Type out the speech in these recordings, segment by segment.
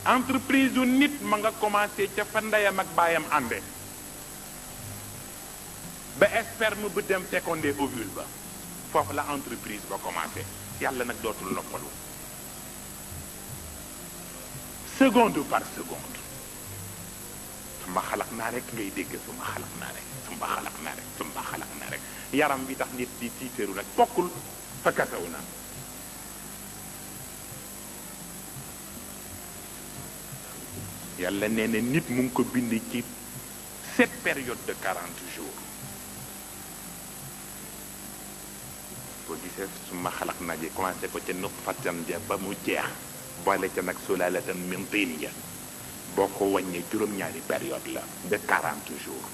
entreprise u nit ma nga commencé ca fa ndeyam ak baayam ànde ba sperme bu dem fécondé ovule ba foofu la entreprise ba commencé yàlla nag dootul noppalu seconde par seconde suma xalaq naa rek ngay dégg suma xalaq naa rek suma xalaq naa rek suma xalaq naa rek yaram bi tax nit di tiiteeru nag bokkul fa kasaw na yàlla nee na nit mu ngi ko bind ci 7 périodes de 40 jours boo gisee suma xalaq naa ji commencé ko ca nutfatan ja ba mu jeex boole ca nag sulalatan min tiin ja boo ko wàññee juróom-ñaari période la de 40 jours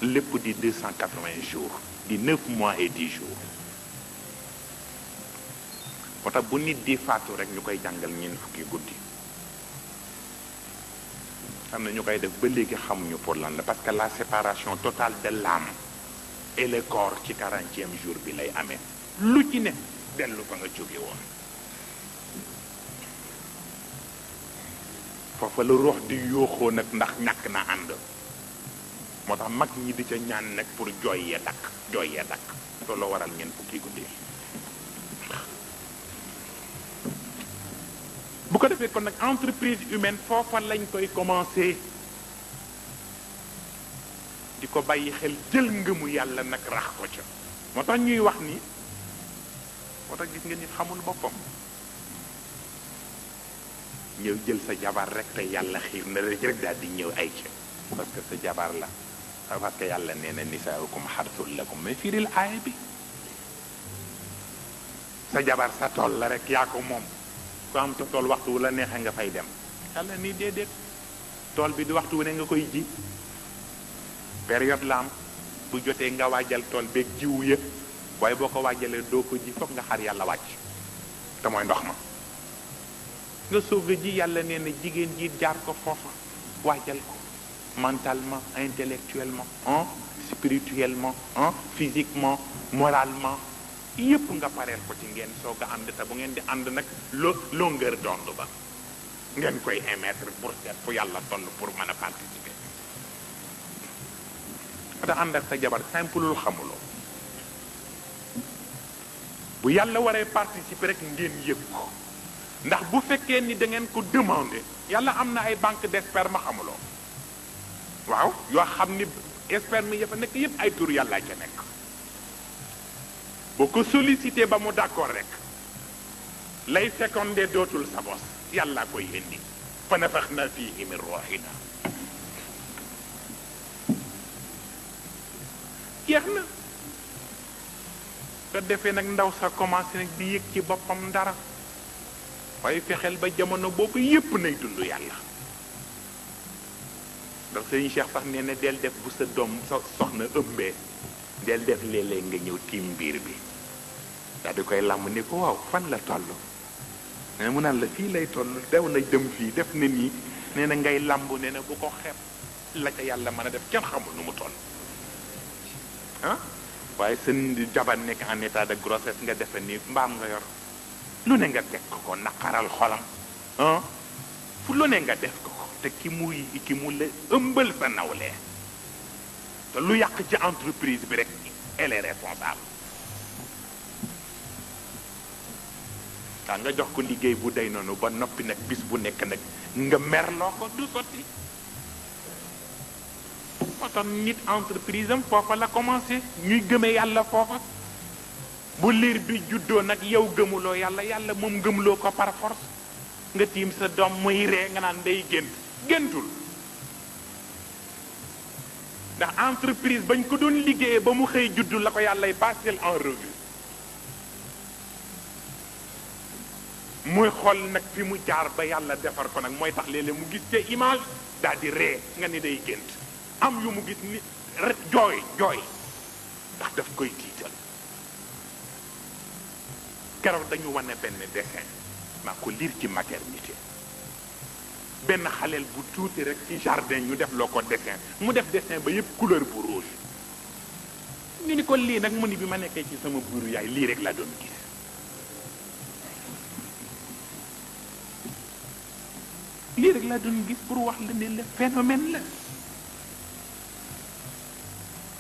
lépp di 280 jours di 9 mois et 10 jours moo tax bu nit di faatu rek ñu koy jàngal ñeent fukki guddi am na ñu koy def ba léegi xamuñu pour lan la parce que la séparation totale de l'âme et le corps ci 40e jour bi lay amee lu ci ne dellu fa nga jóge woon foofa la ruux di yooxoo nag ndax ñàkk na ànd moo tax mag ñi di ca ñaan nag pour jooy yee dakk loolu waral ñeent fukki guddi bu ko defee kon nag entreprise humaine foofa lañ koy commencé di ko bàyyi xel jël ngëmu yàlla nag rax ko ca moo tax ñuy wax ni moo tax gis nga nit xamul boppam ñëw jël sa jabar rek te yàlla xiir na rek daal di ñëw ay ca parce que sa jabar la parce que yàlla nee na nisaaukum xarsul lakum mais firil aaya bi sa jabar sa tool la rek yaa ko moom ku am sa tool waxtu wu la neexee nga fay dem yàlla nii déedéet tool bi di waxtu wu ne nga koy ji période la am bu jotee nga waajal tool beeg jiwu yëpp waaye boo ko waajalee doo ko ji foog nga xar yàlla wàcc te mooy ndox ma nga soog a ji yàlla nee na jigéen ji jaar ko foofa waajal ko mentalement intellectuellement spirituellement physiquement moralement yëpp nga pareel ko ci ngeen soog a ànd te bu ngeen di ànd nag longueur d'onde ba ngeen koy émettre pour seet fu yàlla toll pour mën a participer da ànd ak sa jabar simple xamuloo bu yàlla waree participer rek ngeen yëg ko ndax bu fekkee ni da ngeen ko demander yàlla am na ay banque d'esperme xamuloo waaw yoo xam ni sperme ya fa nekk yëpp ay tur yàlla ca nekk boo ko sollicité ba mu d'accord rek lay fécondé dootul sa bos yàlla koy indi fa nafaxna fihi min ruuhina jeex na nga defee nag ndaw sa commencé nag di yëg ci boppam dara waaye fexeel ba jamono boobu yépp nay dund yàlla ndax sëñ Cheikh sax nee na del def bu sa doom sa soxna ëmbee del def léeg-léeg nga ñëw tiim biir bi daal di koy làmm ni ko waaw fan la toll nee na mu naan la fii lay toll dew na dem fii def na nii nee na ngay làmb nee na bu ko xeeb la ca yàlla mën a def kenn xamul nu mu toll ah waaye seen jabar nekk en état de grossesse nga defe ni mbaam nga yor lu ne nga teg ko naqaral xolam ah fu lu ne nga def ko te ki mu la ëmbal sa nawlee te lu yàq ci entreprise bi rek elle est responsable kaa nga jox ko liggéey bu day noonu ba noppi nag bis bu nekk nag nga merloo ko du sotti moo tax nit entreprise am foofa la commencé ñuy gëmee yàlla foofa bu liir bi juddoo nag yow gëmuloo yàlla yàlla moom gëmuloo ko par force nga tiim sa doom muy ree nga naan day géntul ndax entreprise bañ ko doon liggéeyee ba mu xëy juddu la ko yàllay passer en revue muy xool nag fi mu jaar ba yàlla defar ko nag mooy tax léeg-léeg mu gis te image daal di ree nga ni day gént am yu mu gis ni rek jooy ndax daf koy tiital keroog dañu wane benn dessin maa ko lire ci maternité benn xaleel bu tuuti rek ci jardin ñu def loo ko dessin mu def dessin ba yëpp couleur bu rouge ñu ni ko lii nag mu ni bi ma nekkee ci sama buuru yaay lii rek la doon gis lii rek laa doon gis pour wax la ne la phénomène la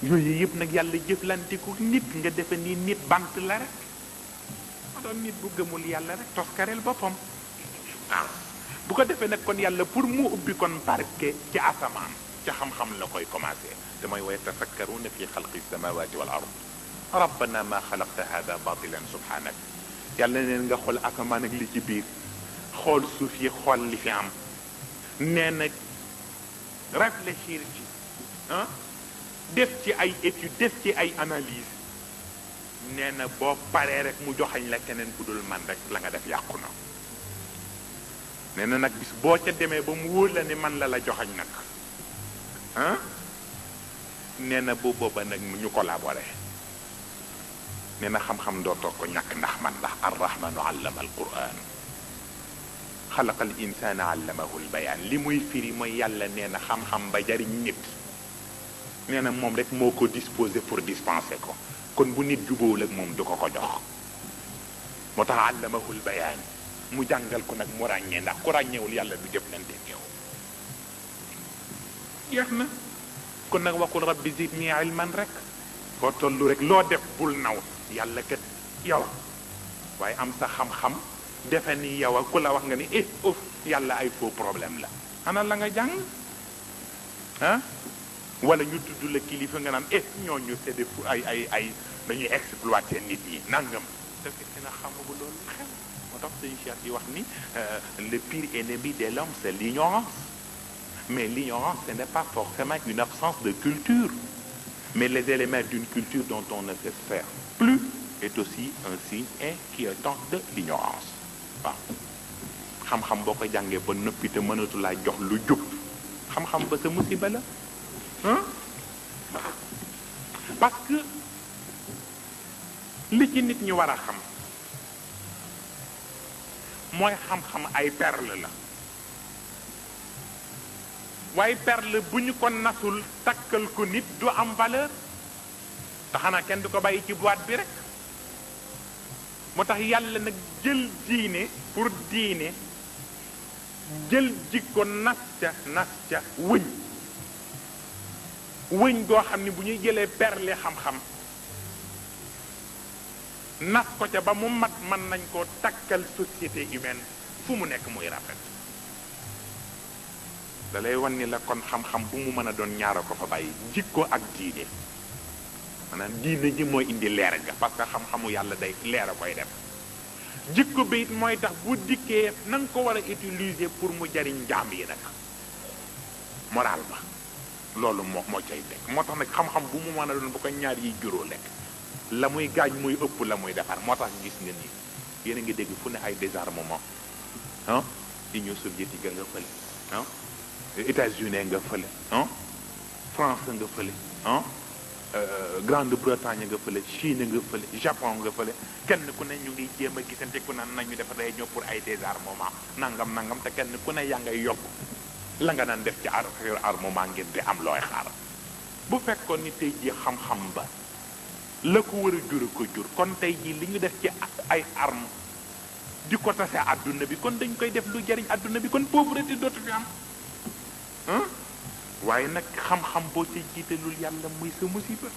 yooyu yëpp nag yàlla jëflante ko nit nga defe ni nit bant la rek ma doon nit bu gëmul yàlla rek toskareel boppam waaw bu ko defee nag kon yàlla pour mu ubbi kon barke ci asamaan ca xam-xam la koy commencé te mooy wa yatafakkaruna fi xalqi samawati wal ard rabbana ma xalaqta hada batilan subhanak yàlla neen nga xool asamaan ak li ci biir xool suuf yi xool li fi am nee na réfléchir ci ah def ci ay étude def ci ay analyse nee na boo paree rek mu joxañ la keneen ku dul man rek la nga def yàqu na nee na nag bis boo ca demee ba mu wóor la ni man la joxañ nag ah nee na bu booba nag ñu collaboré nee na xam-xam dootoo ko ñàkk ndax man ndax arrahmanu allama alquran xalaqa al insana allamahu albayan li muy firi mooy yàlla nee na xam-xam ba jariñ nit nee na moom rek moo ko disposé pour dispenser ko kon bu nit jubóowul ak moom du ko ko jox moo tax allamahul bayaan mu jàngal ko nag mu ràññee ndax ku ràññeewul yàlla du jëflante ak yow jeex na kon nag waxul rabbi zidni ilman rek foo tollu rek loo def bul naw yàlla kat yow waaye am sa xam-xam defe ni yow ak ku la wax nga ni yàlla ay faux problème la ana la nga jàng ah wala ñu tudd la kilifa nga naan ñooñu c'est des fou ay dañuy exploiter nit ñi nangam te fekk na xamagu loolu xew moo tax sëñ Cheikh di wax ni le pire ennemi de l'homme c'est l'ignorance mais l'ignorance ce n'est pas forcément une absence de culture mais les éléments d'une culture dont on ne sait faire plus est aussi un signe inquiétant de l'ignorance waaw xam-xam boo ko jàngee ba noppi te mënatu laa jox lu jub xam-xam ba sa musiba la parce que li ci nit ñi war a xam mooy xam-xam ay perle la waaye perle bu ñu ko nasul takkal ko nit du am valeur te xanaa kenn du ko bàyyi ci boîte bi rek moo tax yàlla nag jël diine pour diine jël jikko nas ca wëñ goo xam ni bu ñuy jëlee perle xam-xam nas ko ca ba mu mat mën nañ koo takkal société humaine fu mu nekk muy rafet da lay wan ni la kon xam-xam bu mu mën a doon ñaara ko fa bàyyi jikko ak diine maanaam diine ji mooy indi leer ga parce que xam-xamu yàlla day leer a koy def jikko bi it mooy tax bu dikkee na nga ko war a utiliser pour mu jariñ jaam yi nag moral ba loolu moo cay nekk moo tax nag xam-xam bu mu mën a doon bu ko ñaar yi juróo lekk la muy gaañ muy ëpp la muy defar moo tax gis nga ni yéen a ngi dégg fu ne ay désarmement Union soviétique nga fële États-Unis nga fële France nga fële Grande-Bretagne nga fële Chine nga fële Japon nga fële kenn ku ne ñu ngi jéem a gisante ku ne nañu def réunion pour ay désarmement nangam te kenn ku ne yaa ngay yokk la nga naan def ci armement ngir di am looy xaar bu fekkoon ni tey jii xam-xam ba la ko war a jur ko jur kon tey jii li ñu def ci ay arme di ko tase àdduna bi kon dañ koy def lu jariñ àdduna bi kon pauvreté dootu fi am waaye nag xam-xam boo ca jiitalul yàlla muy sa musiba